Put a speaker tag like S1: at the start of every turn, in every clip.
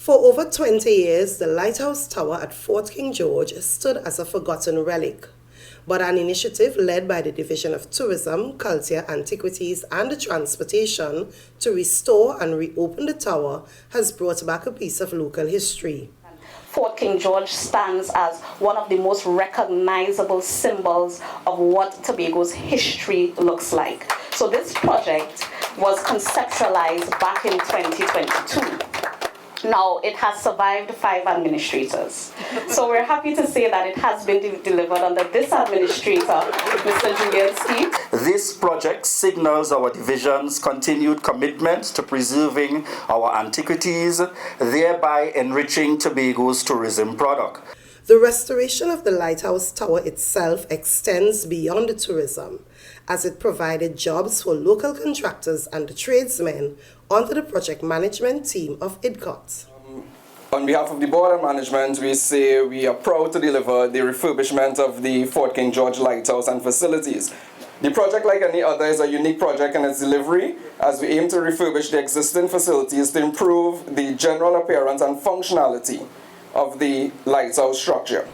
S1: For over 20 years, the Lighthouse Tower at Fort King George stood as a forgotten relic. But an initiative led by the Division of Tourism, Culture, Antiquities and Transportation to restore and reopen the tower has brought back a piece of local history.
S2: Fort King George stands as one of the most recognizable symbols of what Tobago's history looks like. So this project was conceptualized back in 2022. Now, it has survived 5 administrators. So we're happy to say that it has been delivered under this administrator, Mr. Julian Steve.
S3: This project signals our division's continued commitment to preserving our antiquities, thereby enriching Tobago's tourism product.
S1: The restoration of the Lighthouse Tower itself extends beyond the tourism, as it provided jobs for local contractors and tradesmen under the project management team of IDCOT.
S4: On behalf of the board and management, we say we are proud to deliver the refurbishment of the Fort King George Lighthouse and facilities. The project, like any other, is a unique project in its delivery, as we aim to refurbish the existing facilities to improve the general appearance and functionality of the lighthouse structure.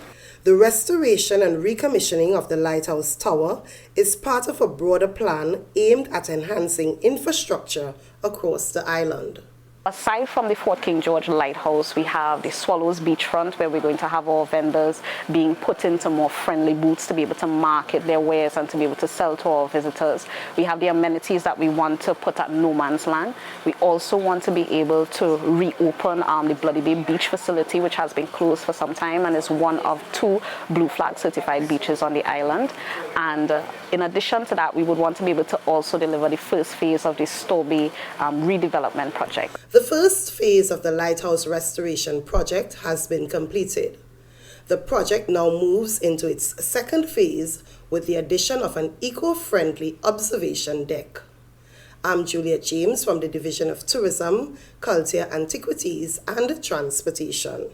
S1: The restoration and recommissioning of the Lighthouse Tower is part of a broader plan aimed at enhancing infrastructure across the island.
S2: Aside from the Fort King George Lighthouse, we have the Swallows Beachfront, where we're going to have our vendors being put into more friendly booths to be able to market their wares and to be able to sell to our visitors. We have the amenities that we want to put at No Man's Land. We also want to be able to reopen the Bloody Bay Beach facility, which has been closed for some time and is one of 2 Blue Flag certified beaches on the island. And in addition to that, we would want to be able to also deliver the first phase of the Storby redevelopment project.
S1: The first phase of the Lighthouse restoration project has been completed. The project now moves into its second phase with the addition of an eco-friendly observation deck. I'm Juliet James from the Division of Tourism, Culture, Antiquities and Transportation.